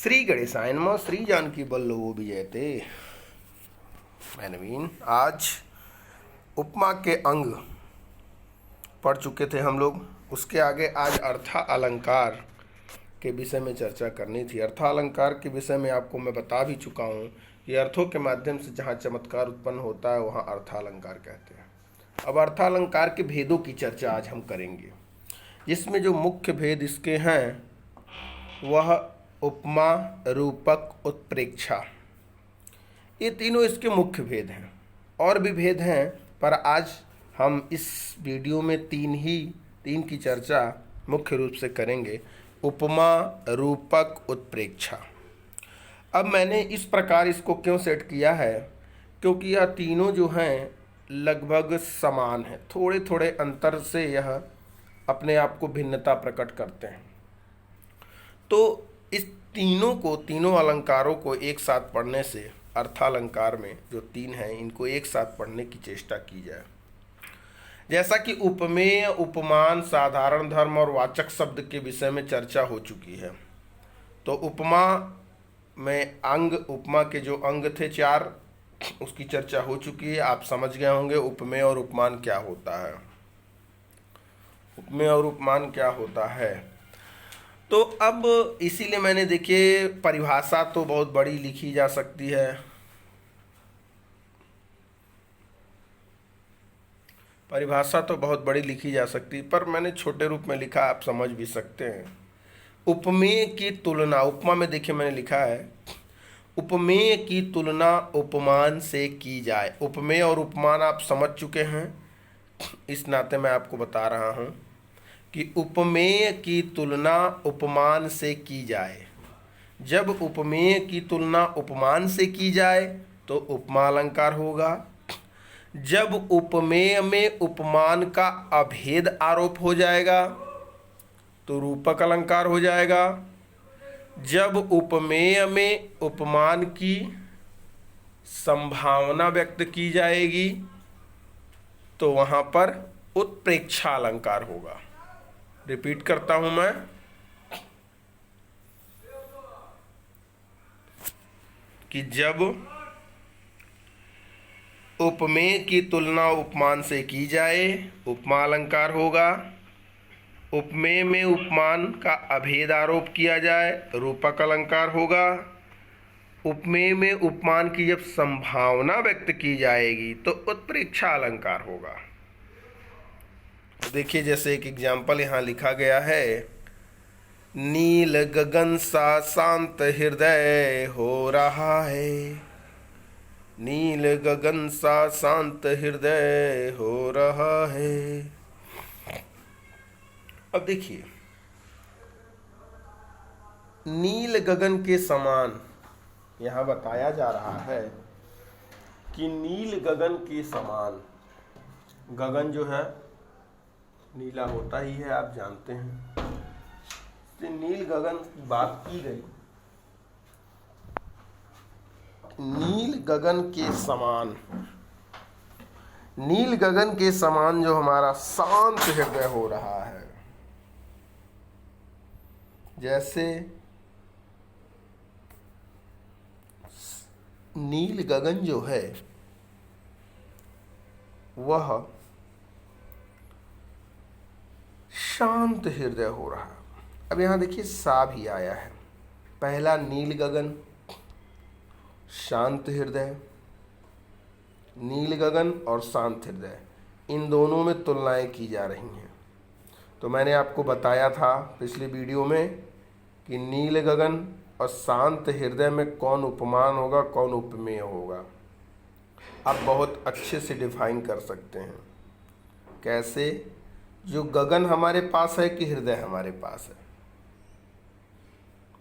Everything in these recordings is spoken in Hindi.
श्री गणेशाय नमः। श्री जानकी वल्लभो विजयते। मैं नवीन। आज उपमा के अंग पढ़ चुके थे हम लोग। उसके आगे आज अर्था अलंकार के विषय में चर्चा करनी थी। अर्था अलंकार के विषय में आपको मैं बता भी चुका हूँ कि अर्थों के माध्यम से जहाँ चमत्कार उत्पन्न होता है वहाँ अर्था अलंकार कहते हैं। अब अर्था अलंकार के भेदों की चर्चा आज हम करेंगे, जिसमें जो मुख्य भेद इसके हैं वह उपमा, रूपक, उत्प्रेक्षा, ये तीनों इसके मुख्य भेद हैं। और भी भेद हैं, पर आज हम इस वीडियो में तीन की चर्चा मुख्य रूप से करेंगे। उपमा, रूपक, उत्प्रेक्षा। अब मैंने इस प्रकार इसको क्यों सेट किया है, क्योंकि यह तीनों जो हैं लगभग समान हैं। थोड़े थोड़े अंतर से यह अपने आप को भिन्नता प्रकट करते हैं। तो इस तीनों अलंकारों को एक साथ पढ़ने से अर्थालंकार में जो तीन हैं इनको एक साथ पढ़ने की चेष्टा की जाए। जैसा कि उपमेय, उपमान, साधारण धर्म और वाचक शब्द के विषय में चर्चा हो चुकी है। तो उपमा में उपमा के जो अंग थे 4, उसकी चर्चा हो चुकी है। आप समझ गए होंगे उपमेय और उपमान क्या होता है। उपमेय और उपमान क्या होता है, तो अब इसीलिए मैंने, देखिए, परिभाषा तो बहुत बड़ी लिखी जा सकती है। परिभाषा तो बहुत बड़ी लिखी जा सकती है, पर मैंने छोटे रूप में लिखा, आप समझ भी सकते हैं। उपमेय की तुलना, उपमा में देखिए मैंने लिखा है, उपमेय की तुलना उपमान से की जाए। उपमेय और उपमान आप समझ चुके हैं, इस नाते मैं आपको बता रहा हूँ कि उपमेय की तुलना उपमान से की जाए। जब उपमेय की तुलना उपमान से की जाए तो उपमा अलंकार होगा। जब उपमेय में उपमान का अभेद आरोप हो जाएगा तो रूपक अलंकार हो जाएगा। जब उपमेय में उपमान की संभावना व्यक्त की जाएगी तो वहाँ पर उत्प्रेक्षा अलंकार होगा। रिपीट करता हूं मैं, कि जब उपमेय की तुलना उपमान से की जाए उपमा अलंकार होगा। उपमेय में उपमान का अभेद आरोप किया जाए रूपक अलंकार होगा। उपमेय में उपमान की जब संभावना व्यक्त की जाएगी तो उत्प्रेक्षा अलंकार होगा। देखिए, जैसे एक एग्जाम्पल यहाँ लिखा गया है, नील गगन सा शांत हृदय हो रहा है। नील गगन सा शांत हृदय हो रहा है। अब देखिए, नील गगन के समान यहाँ बताया जा रहा है कि नील गगन के समान, गगन जो है नीला होता ही है, आप जानते हैं। तो नील गगन की बात की गई, नील गगन के समान, नील गगन के समान जो हमारा शांत हृदय हो रहा है। जैसे नील गगन जो है वह शांत हृदय हो रहा है। अब यहाँ देखिए सा भी आया है। पहला नील गगन, शांत हृदय, नील गगन और शांत हृदय, इन दोनों में तुलनाएं की जा रही हैं। तो मैंने आपको बताया था पिछले वीडियो में कि नील गगन और शांत हृदय में कौन उपमान होगा, कौन उपमेय होगा। आप बहुत अच्छे से डिफाइन कर सकते हैं। कैसे? जो गगन हमारे पास है कि हृदय हमारे पास है,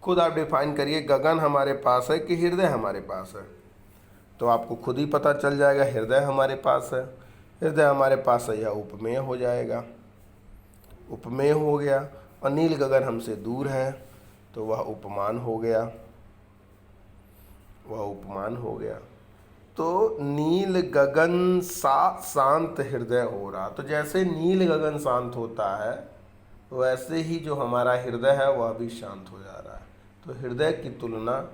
खुद आप डिफाइन करिए। गगन हमारे पास है कि हृदय हमारे पास है, तो आपको खुद ही पता चल जाएगा। हृदय हमारे पास है, हृदय हमारे पास है, यह उपमेय हो जाएगा, उपमेय हो गया। और नील गगन हमसे दूर है तो वह उपमान हो गया, वह उपमान हो गया। तो नील गगन सा शांत हृदय हो रहा। तो जैसे नील गगन शांत होता है वैसे ही जो हमारा हृदय है वह भी शांत हो जा रहा है। तो हृदय की तुलना,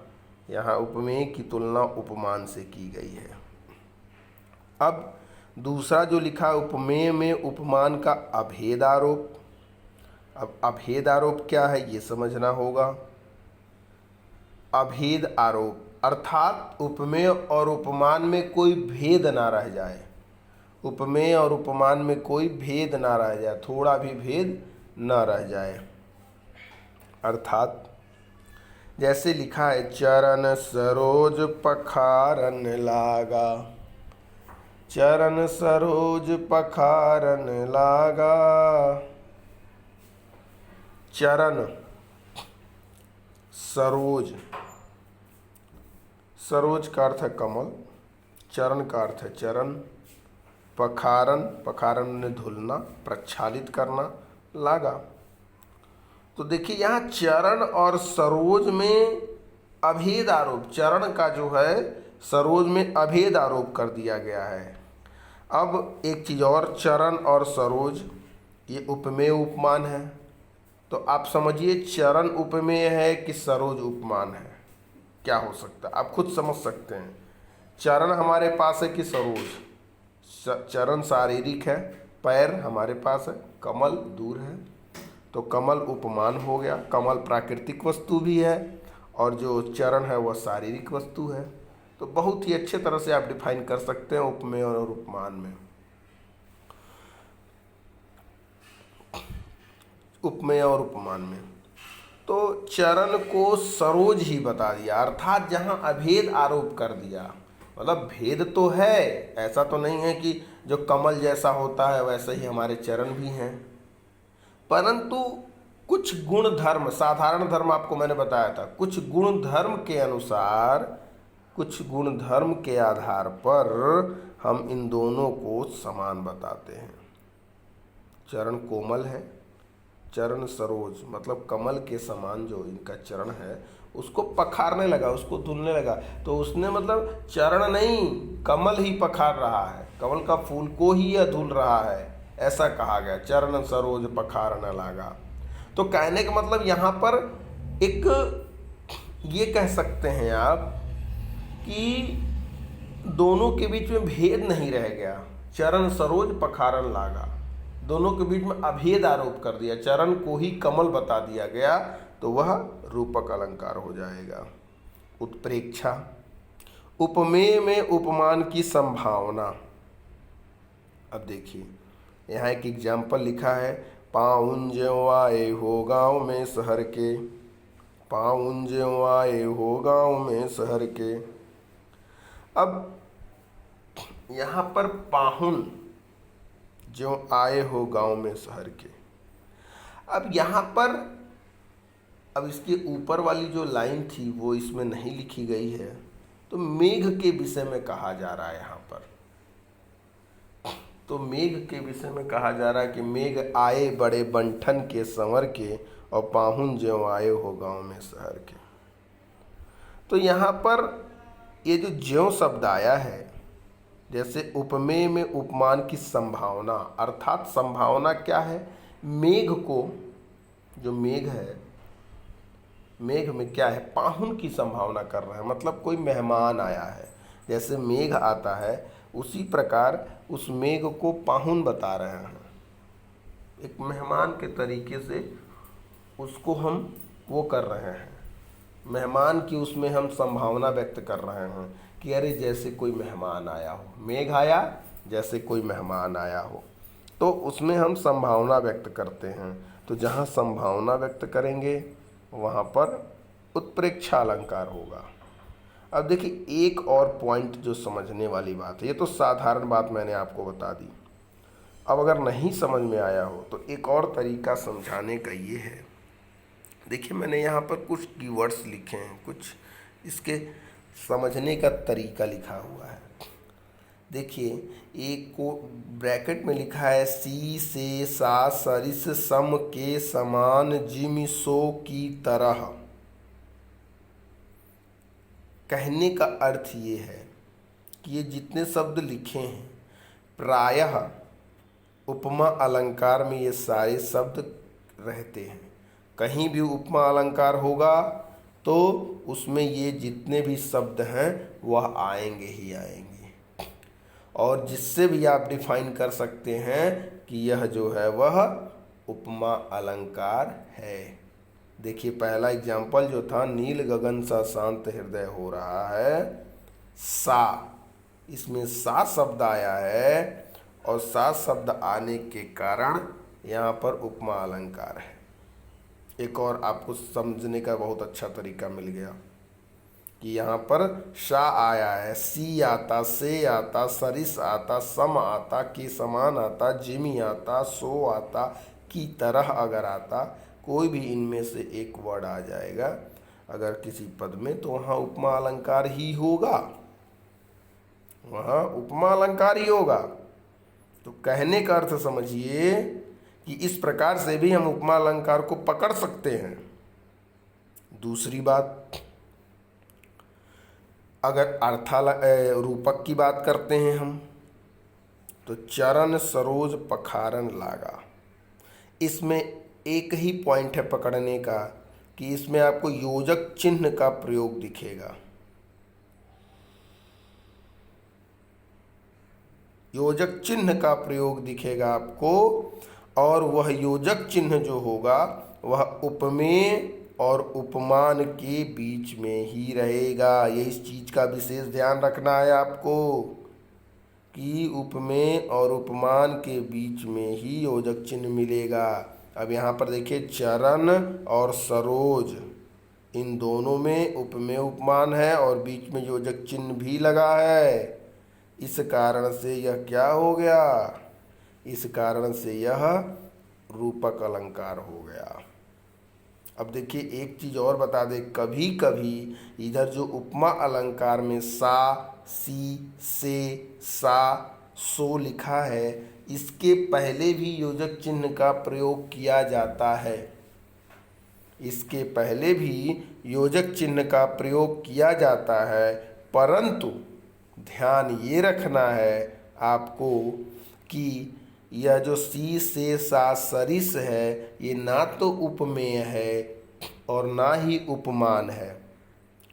यहाँ उपमेय की तुलना उपमान से की गई है। अब दूसरा जो लिखा है, उपमेय में उपमान का अभेद आरोप। अब अभेद आरोप क्या है ये समझना होगा। अभेद आरोप अर्थात उपमेय और उपमान में कोई भेद ना रह जाए, उपमेय और उपमान में कोई भेद ना रह जाए, थोड़ा भी भेद ना रह जाए। अर्थात जैसे लिखा है, चरण सरोज पखारन लागा, चरण सरोज पखारन लागा। चरण सरोज, सरोज का अर्थ है कमल, चरण का अर्थ है चरण, पखारन, पखारन ने धुलना, प्रक्षालित करना, लागा। तो देखिए यहाँ चरण और सरोज में अभेद आरोप, चरण का जो है सरोज में अभेद आरोप कर दिया गया है। अब एक चीज़ और, चरण और सरोज ये उपमेय उपमान है। तो आप समझिए चरण उपमेय है कि सरोज उपमान है, क्या हो सकता है आप खुद समझ सकते हैं। चरण हमारे पास है कि सरोज, चरण शारीरिक है, पैर हमारे पास है, कमल दूर है, तो कमल उपमान हो गया। कमल प्राकृतिक वस्तु भी है और जो चरण है वह शारीरिक वस्तु है। तो बहुत ही अच्छे तरह से आप डिफाइन कर सकते हैं उपमेय और उपमान में। उपमेय और उपमान में तो चरण को सरोज ही बता दिया, अर्थात जहाँ अभेद आरोप कर दिया। मतलब भेद तो है, ऐसा तो नहीं है कि जो कमल जैसा होता है वैसे ही हमारे चरण भी हैं, परंतु कुछ गुण धर्म, साधारण धर्म आपको मैंने बताया था, कुछ गुण धर्म के अनुसार, कुछ गुण धर्म के आधार पर हम इन दोनों को समान बताते हैं। चरण कोमल है, चरण सरोज मतलब कमल के समान जो इनका चरण है उसको पखारने लगा, उसको धुलने लगा। तो उसने मतलब चरण नहीं, कमल ही पखार रहा है, कमल का फूल को ही यह धुल रहा है, ऐसा कहा गया। चरण सरोज पखारने लगा। तो कहने का मतलब यहाँ पर एक ये कह सकते हैं आप कि दोनों के बीच में भेद नहीं रह गया। चरण सरोज पखारन लागा, दोनों के बीच में अभेद आरोप कर दिया, चरण को ही कमल बता दिया गया, तो वह रूपक अलंकार हो जाएगा। उत्प्रेक्षा, उपमेय में उपमान की संभावना। अब देखिए यहाँ एक एग्जाम्पल लिखा है, पाउन ज्यों आए हो गाँव में शहर के, पाउन ज्यों आए हो गाँव में शहर के। अब यहाँ पर पाहुन ज्यों आए हो गांव में शहर के, अब यहाँ पर, अब इसके ऊपर वाली जो लाइन थी वो इसमें नहीं लिखी गई है, तो मेघ के विषय में कहा जा रहा है यहाँ पर। तो मेघ के विषय में कहा जा रहा है कि मेघ आए बड़े बंठन के संवर के, और पाहुन ज्यों आए हो गांव में शहर के। तो यहाँ पर ये जो ज्यों शब्द आया है, जैसे उपमेय में उपमान की संभावना, अर्थात संभावना क्या है, मेघ को, जो मेघ है, मेघ में क्या है, पाहुन की संभावना कर रहा है, मतलब कोई मेहमान आया है। जैसे मेघ आता है उसी प्रकार उस मेघ को पाहुन बता रहे हैं, एक मेहमान के तरीके से उसको हम वो कर रहे हैं, मेहमान की उसमें हम संभावना व्यक्त कर रहे हैं कि अरे जैसे कोई मेहमान आया हो, मेघ आया जैसे कोई मेहमान आया हो, तो उसमें हम संभावना व्यक्त करते हैं। तो जहाँ संभावना व्यक्त करेंगे वहाँ पर उत्प्रेक्षा अलंकार होगा। अब देखिए एक और पॉइंट जो समझने वाली बात है, ये तो साधारण बात मैंने आपको बता दी, अब अगर नहीं समझ में आया हो तो एक और तरीका समझाने का ये है। देखिए मैंने यहाँ पर कुछ कीवर्ड्स लिखे हैं, कुछ इसके समझने का तरीका लिखा हुआ है। देखिए एक को ब्रैकेट में लिखा है, सी से सा सरिस सम के समान जिम सो की तरह। कहने का अर्थ ये है कि ये जितने शब्द लिखे हैं प्रायः उपमा अलंकार में ये सारे शब्द रहते हैं। कहीं भी उपमा अलंकार होगा तो उसमें ये जितने भी शब्द हैं वह आएंगे ही आएंगे। और जिससे भी आप डिफाइन कर सकते हैं कि यह जो है वह उपमा अलंकार है। देखिए पहला एग्जाम्पल जो था, नील गगन सा शांत हृदय हो रहा है, सा, इसमें सा शब्द आया है और सा शब्द आने के कारण यहाँ पर उपमा अलंकार है। एक और आपको समझने का बहुत अच्छा तरीका मिल गया कि यहाँ पर शा आया है, सी आता, से आता, सरिस आता, सम आता, के समान आता, जिमी आता, सो आता, की तरह अगर आता, कोई भी इनमें से एक वर्ड आ जाएगा अगर किसी पद में, तो वहाँ उपमा अलंकार ही होगा, वहाँ उपमा अलंकार ही होगा। तो कहने का अर्थ समझिए कि इस प्रकार से भी हम उपमा अलंकार को पकड़ सकते हैं। दूसरी बात, अगर रूपक की बात करते हैं हम, तो चरण सरोज पखारन लागा, इसमें एक ही पॉइंट है पकड़ने का कि इसमें आपको योजक चिन्ह का प्रयोग दिखेगा। योजक चिन्ह का प्रयोग दिखेगा आपको, और वह योजक चिन्ह जो होगा वह उपमेय और उपमान के बीच में ही रहेगा। ये इस चीज का विशेष ध्यान रखना है आपको कि उपमेय और उपमान के बीच में ही योजक चिन्ह मिलेगा। अब यहाँ पर देखिए चरण और सरोज, इन दोनों में उपमेय उपमान है और बीच में योजक चिन्ह भी लगा है। इस कारण से यह क्या हो गया, इस कारण से यह रूपक अलंकार हो गया। अब देखिए एक चीज और बता दें, कभी कभी इधर जो उपमा अलंकार में सा, सी, से, सा, सो लिखा है, इसके पहले भी योजक चिन्ह का प्रयोग किया जाता है। इसके पहले भी योजक चिन्ह का प्रयोग किया जाता है, परंतु ध्यान ये रखना है आपको कि यह जो सी, से, सा, सरिस है, ये ना तो उपमेय है और ना ही उपमान है।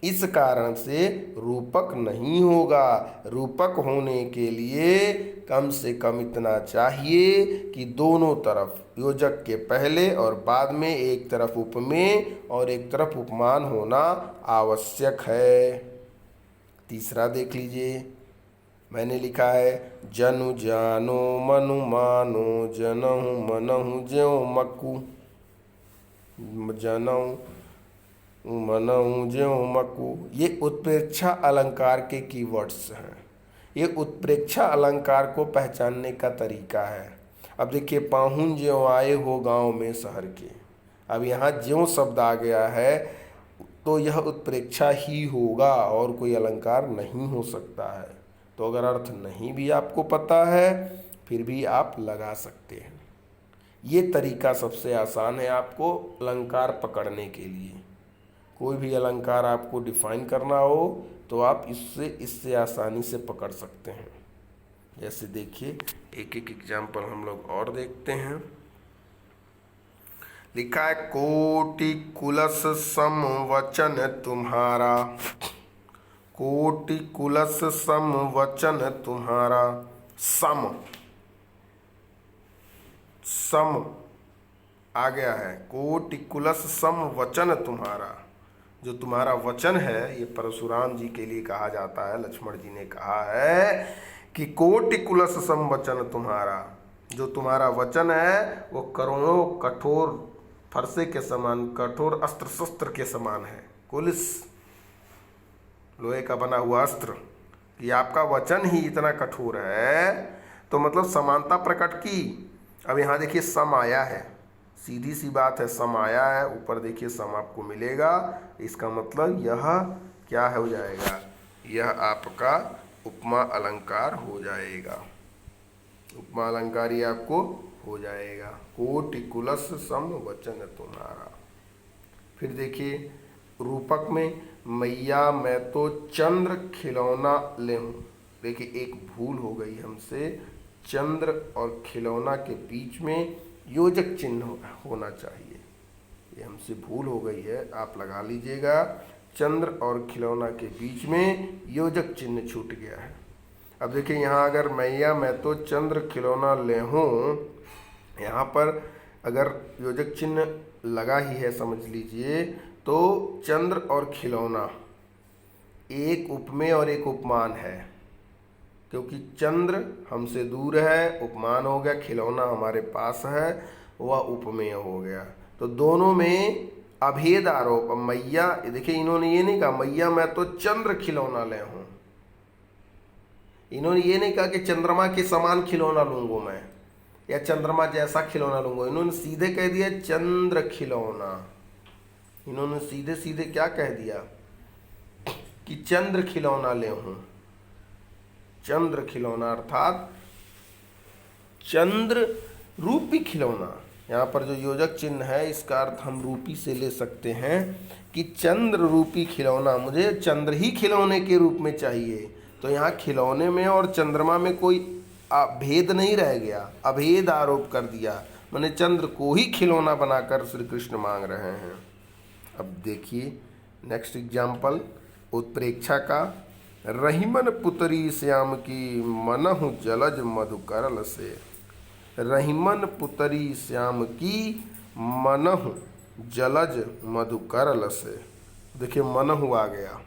इस कारण से रूपक नहीं होगा। रूपक होने के लिए कम से कम इतना चाहिए कि दोनों तरफ, योजक के पहले और बाद में, एक तरफ उपमेय और एक तरफ उपमान होना आवश्यक है। तीसरा देख लीजिए, मैंने लिखा है जनु जानो मनु मानो, जनहु मनहु ज्यों मक्कू, जनहु मनहु ज्यों मक्कू। ये उत्प्रेक्षा अलंकार के कीवर्ड्स हैं। ये उत्प्रेक्षा अलंकार को पहचानने का तरीका है। अब देखिए, पाहुन ज्यों आए हो गांव में शहर के, अब यहाँ ज्यों शब्द आ गया है तो यह उत्प्रेक्षा ही होगा और कोई अलंकार नहीं हो सकता है। तो अगर अर्थ नहीं भी आपको पता है फिर भी आप लगा सकते हैं। ये तरीका सबसे आसान है आपको अलंकार पकड़ने के लिए। कोई भी अलंकार आपको डिफाइन करना हो तो आप इससे आसानी से पकड़ सकते हैं। जैसे देखिए एक एक एग्जाम्पल हम लोग और देखते हैं। लिखा है कोटि कुलस सम वचन तुम्हारा, कोटि कुलस सम वचन तुम्हारा, सम, सम आ गया है, कोटि कुलस सम वचन तुम्हारा। जो तुम्हारा वचन है, ये परशुराम जी के लिए कहा जाता है। लक्ष्मण जी ने कहा है कि कोटि कुलस सम वचन तुम्हारा, जो तुम्हारा वचन है वो करोड़ों कठोर फरसे के समान, कठोर अस्त्र शस्त्र के समान है। कुलिस लोहे का बना हुआ अस्त्र, कि आपका वचन ही इतना कठोर है, तो मतलब समानता प्रकट की। अब यहाँ देखिए सम आया है, सीधी सी बात है, सम आया है, ऊपर देखिए सम आपको मिलेगा, इसका मतलब यह क्या हो जाएगा, यह आपका उपमा अलंकार हो जाएगा। उपमा अलंकार ही आपको हो जाएगा। कोटि कुलस सम वचन तुम्हारा। फिर देखिए रूपक में, मैया मैं तो चंद्र खिलौना ले हूँ। देखिए एक भूल हो गई हमसे, चंद्र और खिलौना के बीच में योजक चिन्ह होना चाहिए। ये हमसे भूल हो गई है, आप लगा लीजिएगा। चंद्र और खिलौना के बीच में योजक चिन्ह छूट गया है। अब देखिए यहाँ अगर मैं तो चंद्र खिलौना ले हूँ, यहाँ पर अगर योजक चिन्ह लगा ही है समझ लीजिए, तो चंद्र और खिलौना एक उपमेय और एक उपमान है, क्योंकि चंद्र हमसे दूर है, उपमान हो गया, खिलौना हमारे पास है, वह उपमेय हो गया। तो दोनों में अभेद आरोप। मैया, देखिए इन्होंने ये नहीं कहा मैया मैं तो चंद्र खिलौना ले हूं, इन्होंने ये नहीं कहा कि चंद्रमा के समान खिलौना लूंगा मैं या चंद्रमा जैसा खिलौना लूंगा, इन्होंने सीधे कह दिया चंद्र खिलौना। इन्होंने सीधे सीधे क्या कह दिया कि चंद्र खिलौना ले हूं। चंद्र खिलौना अर्थात चंद्र रूपी खिलौना। यहाँ पर जो योजक चिन्ह है इसका अर्थ हम रूपी से ले सकते हैं कि चंद्र रूपी खिलौना, मुझे चंद्र ही खिलौने के रूप में चाहिए। तो यहाँ खिलौने में और चंद्रमा में कोई भेद नहीं रह गया, अभेद आरोप कर दिया, मैंने चंद्र को ही खिलौना बनाकर श्री कृष्ण मांग रहे हैं। अब देखिए नेक्स्ट एग्जाम्पल उत्प्रेक्षा का। रहीमन पुतरी श्याम की मनहु जलज मधुकरल से। रहीमन पुतरी श्याम की मनहु जलज मधुकरल से। देखिए मनहु आ गया,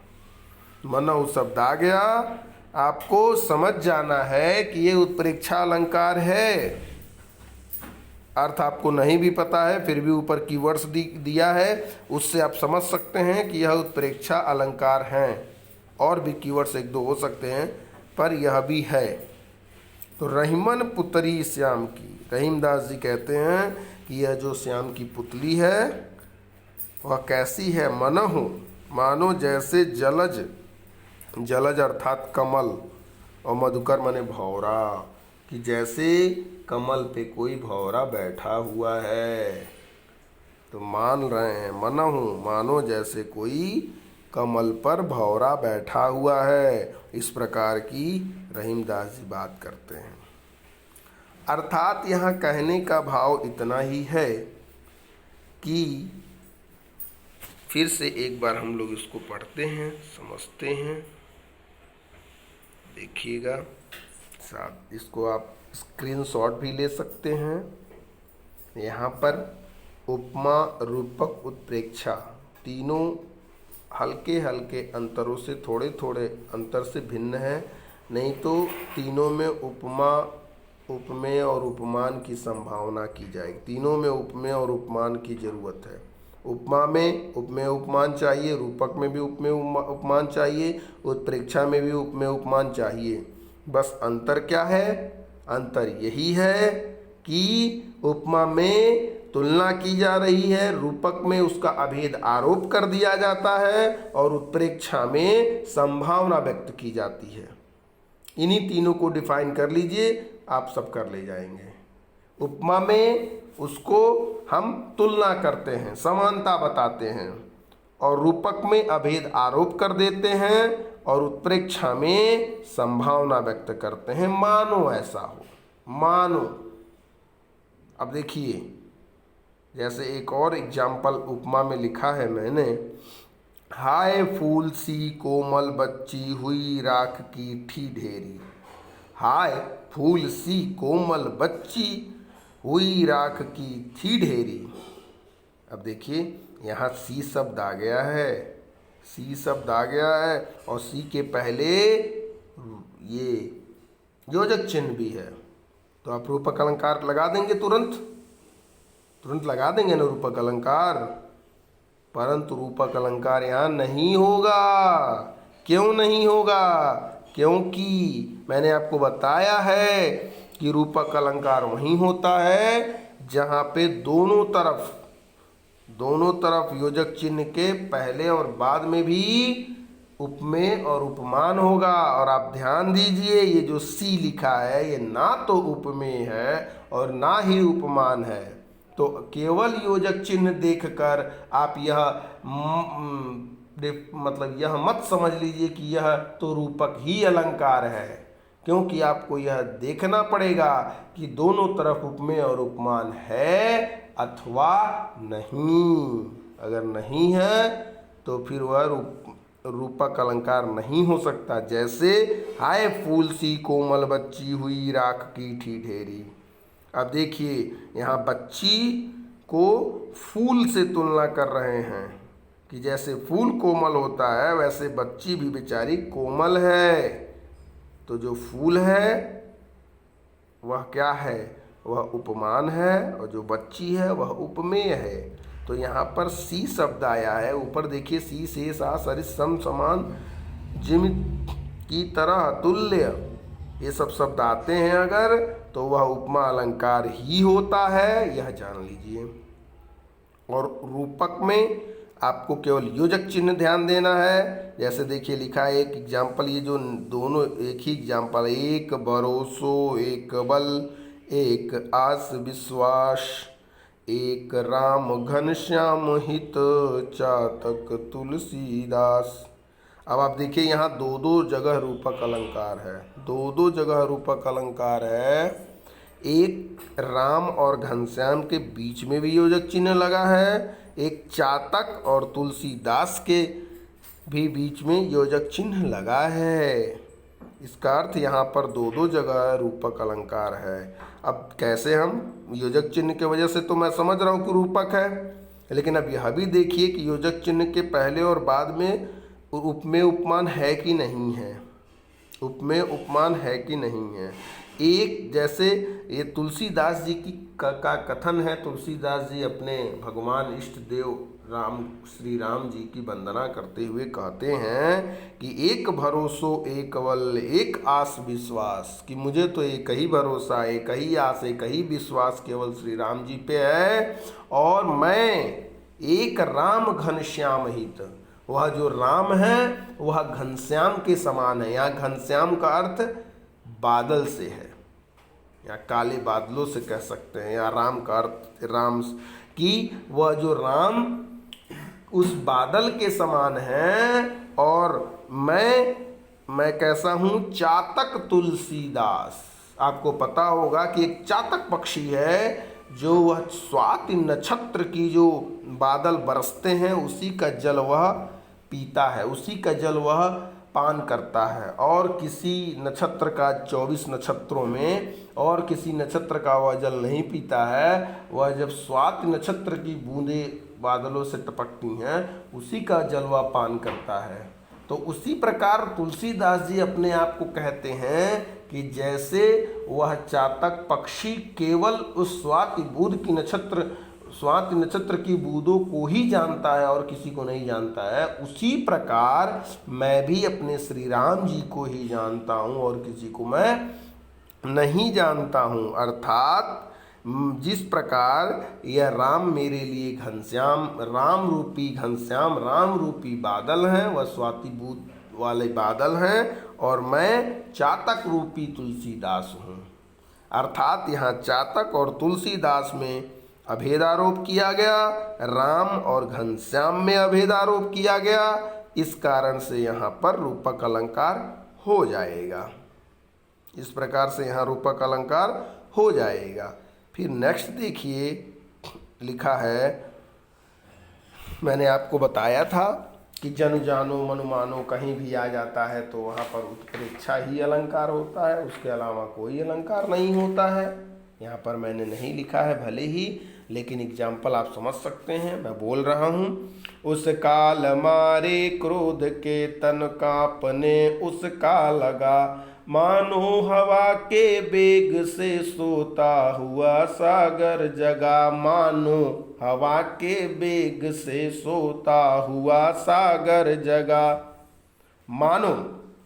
मनहु शब्द आ गया। आपको समझ जाना है कि ये उत्प्रेक्षा अलंकार है। अर्थ आपको नहीं भी पता है फिर भी ऊपर कीवर्ड्स दिया है, उससे आप समझ सकते हैं कि यह उत्प्रेक्षा अलंकार हैं। और भी कीवर्ड्स एक दो हो सकते हैं पर यह भी है। तो रहीमन पुतरी श्याम की, रहीमदास जी कहते हैं कि यह जो श्याम की पुतली है वह कैसी है। मनहु मानो जैसे जलज, जलज अर्थात कमल, और मधुकर माने भौरा, कि जैसे कमल पे कोई भौरा बैठा हुआ है। तो मान रहे हैं मनहु मानो जैसे कोई कमल पर भौरा बैठा हुआ है। इस प्रकार की रहीमदास जी बात करते हैं। अर्थात यहाँ कहने का भाव इतना ही है कि फिर से एक बार हम लोग इसको पढ़ते हैं, समझते हैं। देखिएगा साथ, इसको आप स्क्रीनशॉट भी ले सकते हैं। यहाँ पर उपमा, रूपक, उत्प्रेक्षा तीनों हल्के हल्के अंतरों से, थोड़े थोड़े अंतर से भिन्न है। नहीं तो तीनों में उपमा, उपमेय और उपमान की संभावना की जाएगी। तीनों में उपमेय और उपमान की जरूरत है। उपमा में उपमेय उपमान चाहिए, रूपक में भी उपमेय उपमान चाहिए, उत्प्रेक्षा में भी उपमेय उपमान चाहिए। बस अंतर क्या है? अंतर यही है कि उपमा में तुलना की जा रही है, रूपक में उसका अभेद आरोप कर दिया जाता है और उत्प्रेक्षा में संभावना व्यक्त की जाती है। इन्हीं तीनों को डिफाइन कर लीजिए, आप सब कर ले जाएंगे। उपमा में उसको हम तुलना करते हैं, समानता बताते हैं, और रूपक में अभेद आरोप कर देते हैं, और उत्प्रेक्षा में संभावना व्यक्त करते हैं, मानो ऐसा हो, मानो। अब देखिए जैसे एक और एग्जाम्पल उपमा में लिखा है मैंने, हाय फूल सी कोमल बच्ची हुई राख की ठी ढेरी। हाय फूल सी कोमल बच्ची हुई राख की थी ढेरी। अब देखिए यहाँ सी शब्द आ गया है, सी शब्द आ गया है, और सी के पहले ये योजक चिन्ह भी है। तो आप रूपक अलंकार लगा देंगे, तुरंत लगा देंगे ना रूपक अलंकार। परंतु रूपक अलंकार यहाँ नहीं होगा। क्यों नहीं होगा? क्योंकि मैंने आपको बताया है कि रूपक अलंकार वहीं होता है जहाँ पे दोनों तरफ योजक चिन्ह के पहले और बाद में भी उपमेय और उपमान होगा। और आप ध्यान दीजिए, ये जो सी लिखा है ये ना तो उपमेय है और ना ही उपमान है। तो केवल योजक चिन्ह देखकर आप यह मत समझ लीजिए कि यह तो रूपक ही अलंकार है। क्योंकि आपको यह देखना पड़ेगा कि दोनों तरफ उपमेय और उपमान है अथवा नहीं। अगर नहीं है तो फिर वह रूपक अलंकार नहीं हो सकता। जैसे हाय फूल सी कोमल बच्ची हुई राख की ठिठेरी। अब देखिए यहाँ बच्ची को फूल से तुलना कर रहे हैं कि जैसे फूल कोमल होता है वैसे बच्ची भी बेचारी कोमल है। तो जो फूल है वह क्या है, वह उपमान है, और जो बच्ची है वह उपमेय है। तो यहाँ पर सी शब्द आया है। ऊपर देखिए सी से सा सरिस सम समान जिम की तरह तुल्य, ये सब शब्द आते हैं अगर तो वह उपमा अलंकार ही होता है, यह जान लीजिए। और रूपक में आपको केवल योजक चिन्ह ध्यान देना है। जैसे देखिए लिखा है एक एग्जाम्पल, ये जो दोनों एक ही एग्जाम्पल, एक भरोसो एक बल, एक आस विश्वास, एक राम घनश्याम हित चातक तुलसीदास। अब आप देखिए यहाँ दो दो जगह रूपक अलंकार है, दो जगह रूपक अलंकार है। एक राम और घनश्याम के बीच में भी योजक चिन्ह लगा है, एक चातक और तुलसीदास के भी बीच में योजक चिन्ह लगा है। इसका अर्थ यहाँ पर दो जगह रूपक अलंकार है। अब कैसे हम योजक चिन्ह के वजह से तो मैं समझ रहा हूँ कि रूपक है, लेकिन अब यह भी देखिए कि योजक चिन्ह के पहले और बाद में उपमेय उपमान है कि नहीं है, उपमेय उपमान है कि नहीं है। एक जैसे ये तुलसीदास जी की का कथन है, तुलसीदास जी अपने भगवान इष्ट देव राम श्री राम जी की वंदना करते हुए कहते हैं कि एक भरोसो एक बल एक आस विश्वास, कि मुझे तो एक ही भरोसा, एक ही आस, एक ही विश्वास केवल श्री राम जी पे है, और मैं एक राम घनश्याम हित, वह जो राम है वह घनश्याम के समान है। यहाँ घनश्याम का अर्थ बादल से है, या काले बादलों से कह सकते हैं, या राम का अर्थ राम की, वह जो राम उस बादल के समान है, और मैं कैसा हूँ, चातक तुलसीदास। आपको पता होगा कि एक चातक पक्षी है जो वह स्वाति नक्षत्र की जो बादल बरसते हैं उसी का जल वह पीता है, उसी का जल वह पान करता है, और किसी नक्षत्र का 24 नक्षत्रों में और किसी नक्षत्र का वह जल नहीं पीता है। वह जब स्वाति नक्षत्र की बूंदें बादलों से टपकती हैं उसी का जल वह पान करता है। तो उसी प्रकार तुलसीदास जी अपने आप को कहते हैं कि जैसे वह चातक पक्षी केवल उस स्वाति नक्षत्र की बूंदों को ही जानता है और किसी को नहीं जानता है, उसी प्रकार मैं भी अपने श्री राम जी को ही जानता हूँ और किसी को मैं नहीं जानता हूँ। अर्थात जिस प्रकार यह राम मेरे लिए घनश्याम, राम रूपी घनश्याम, राम रूपी बादल हैं, वह स्वाति बूंद वाले बादल हैं, और मैं चातक रूपी तुलसीदास हूँ। अर्थात यहाँ चातक और तुलसीदास में अभेदारोप किया गया, राम और घनश्याम में अभेदारोप किया गया, इस कारण से यहाँ पर रूपक अलंकार हो जाएगा। इस प्रकार से यहाँ रूपक अलंकार हो जाएगा। फिर नेक्स्ट देखिए लिखा है, मैंने आपको बताया था कि जनु जानो मनु मानो कहीं भी आ जाता है तो वहाँ पर उत्प्रेक्षा ही अलंकार होता है, उसके अलावा कोई अलंकार नहीं होता है। यहाँ पर मैंने नहीं लिखा है भले ही, लेकिन एग्जाम्पल आप समझ सकते हैं, मैं बोल रहा हूँ। उस काल मारे क्रोध के तन कांपने उसका लगा, मानो हवा के बेग से सोता हुआ सागर जगा, मानो हवा के बेग से सोता हुआ सागर जगा। मानो,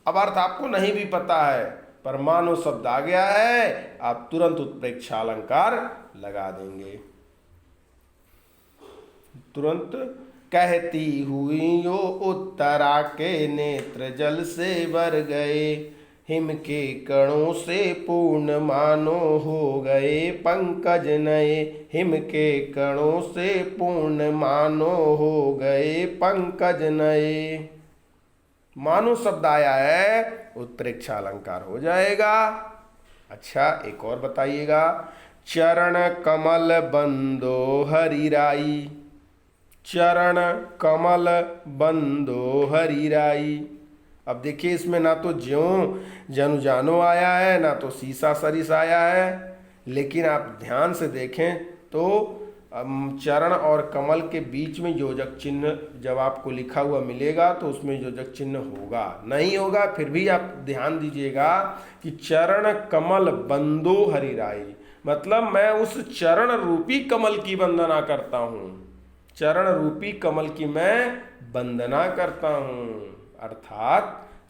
अब अर्थ आपको नहीं भी पता है पर मानो शब्द आ गया है, आप तुरंत उत्प्रेक्षा अलंकार लगा देंगे। तुरंत कहती हुई यो उत्तरा के नेत्र जल से भर गए, हिम के कणों से पूर्ण मानो हो गए पंकज नए, हिम के कणों से पूर्ण मानो हो गए पंकज नए। मानो शब्द आया है, उत्प्रेक्षा अलंकार हो जाएगा। अच्छा, एक और बताइएगा, चरण कमल बंदो हरिराई, चरण कमल बंदो हरिराई। अब देखिए, इसमें ना तो ज्यों जनु जानो आया है, ना तो सीसा सरिस आया है, लेकिन आप ध्यान से देखें तो चरण और कमल के बीच में योजक चिन्ह जब आपको लिखा हुआ मिलेगा तो उसमें योजक चिन्ह होगा, नहीं होगा फिर भी आप ध्यान दीजिएगा कि चरण कमल बंदो हरिराई, मतलब मैं उस चरण रूपी कमल की वंदना करता हूँ, चरण रूपी कमल की मैं वंदना करता हूँ। अर्थात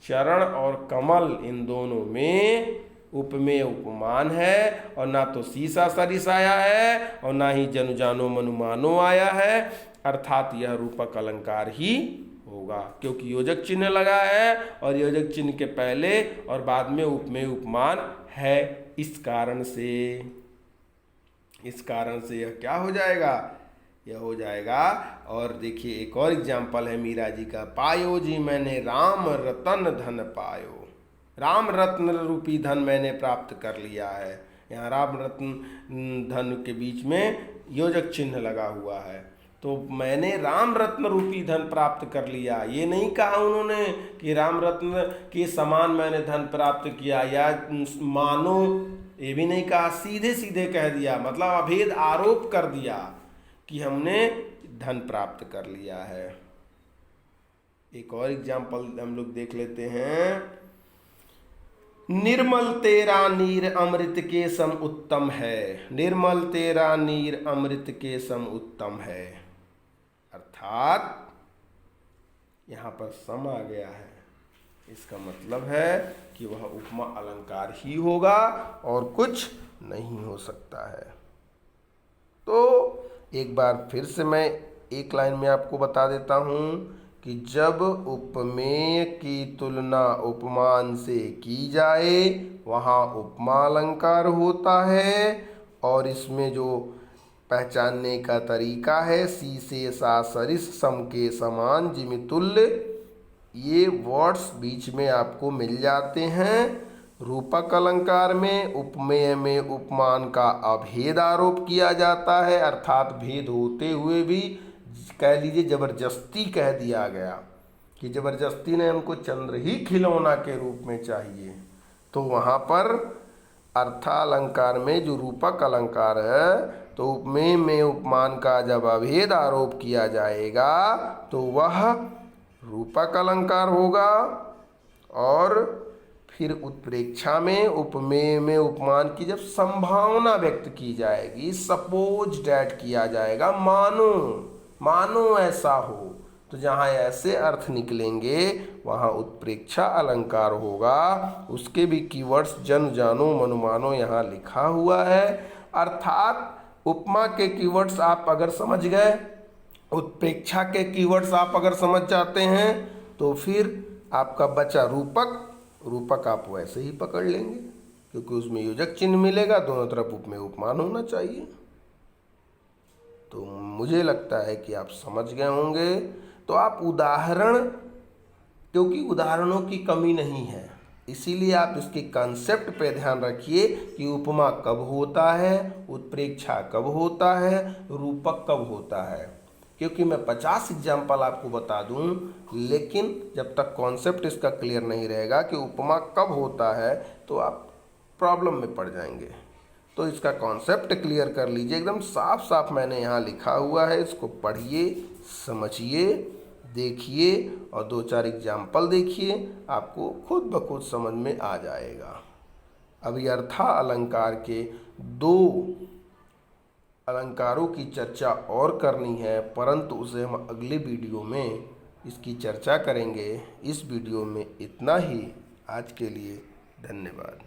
चरण और कमल इन दोनों में उपमेय उपमान है, और ना तो सीसा सरिस आया है और ना ही जनु जानो मनु मानो आया है, अर्थात यह रूपक अलंकार ही होगा, क्योंकि योजक चिन्ह लगा है और योजक चिन्ह के पहले और बाद में उपमेय उपमान है। इस कारण से यह क्या हो जाएगा, यह हो जाएगा। और देखिए, एक और एग्जाम्पल है मीरा जी का, पायो जी मैंने राम रतन धन पायो, राम रत्न रूपी धन मैंने प्राप्त कर लिया है। यहाँ राम रत्न धन के बीच में योजक चिन्ह लगा हुआ है, तो मैंने राम रत्न रूपी धन प्राप्त कर लिया। ये नहीं कहा उन्होंने कि राम रत्न के समान मैंने धन प्राप्त किया या मानो, ये भी नहीं कहा, सीधे सीधे कह दिया, मतलब अभेद आरोप कर दिया कि हमने धन प्राप्त कर लिया है। एक और एग्जाम्पल हम लोग देख लेते हैं, निर्मल तेरा नीर अमृत के सम उत्तम है, निर्मल तेरा नीर अमृत के सम उत्तम है। अर्थात यहाँ पर सम आ गया है, इसका मतलब है कि वह उपमा अलंकार ही होगा और कुछ नहीं हो सकता है। तो एक बार फिर से मैं एक लाइन में आपको बता देता हूँ कि जब उपमेय की तुलना उपमान से की जाए वहाँ उपमा अलंकार होता है, और इसमें जो पहचानने का तरीका है सी से सा सरिस सम के समान जिमितुल्य, ये वर्ड्स बीच में आपको मिल जाते हैं। रूपक अलंकार में उपमेय में उपमान का अभेद आरोप किया जाता है, अर्थात भेद होते हुए भी कह लीजिए जबरदस्ती कह दिया गया कि जबरदस्ती ने हमको चंद्र ही खिलौना के रूप में चाहिए। तो वहाँ पर अर्थालंकार में जो रूपक अलंकार है, तो उपमेय में उपमान का जब अभेद आरोप किया जाएगा तो वह रूपक अलंकार होगा, और फिर उत्प्रेक्षा में उपमेय में उपमान की जब संभावना व्यक्त की जाएगी, सपोज डैट किया जाएगा, मानो ऐसा हो, तो जहाँ ऐसे अर्थ निकलेंगे वहाँ उत्प्रेक्षा अलंकार होगा। उसके भी कीवर्ड्स जन जानो मनु मानो यहाँ लिखा हुआ है। अर्थात उपमा के कीवर्ड्स आप अगर समझ गए, उत्प्रेक्षा के कीवर्ड्स आप अगर समझ जाते हैं, तो फिर आपका बचा रूपक आप वैसे ही पकड़ लेंगे, क्योंकि उसमें योजक चिन्ह मिलेगा, दोनों तरफ उपमेय उपमान होना चाहिए। तो मुझे लगता है कि आप समझ गए होंगे। तो आप उदाहरण, क्योंकि उदाहरणों की कमी नहीं है, इसीलिए आप इसके कंसेप्ट पे ध्यान रखिए कि उपमा कब होता है, उत्प्रेक्षा कब होता है, रूपक कब होता है। क्योंकि मैं 50 एग्जाम्पल आपको बता दूं, लेकिन जब तक कॉन्सेप्ट इसका क्लियर नहीं रहेगा कि उपमा कब होता है, तो आप प्रॉब्लम में पड़ जाएंगे। तो इसका कॉन्सेप्ट क्लियर कर लीजिए, एकदम साफ साफ मैंने यहाँ लिखा हुआ है, इसको पढ़िए, समझिए, देखिए और 2-4 एग्जाम्पल देखिए, आपको खुद ब खुद समझ में आ जाएगा। अभी अर्था अलंकार के 2 अलंकारों की चर्चा और करनी है, परंतु उसे हम अगले वीडियो में इसकी चर्चा करेंगे। इस वीडियो में इतना ही। आज के लिए धन्यवाद।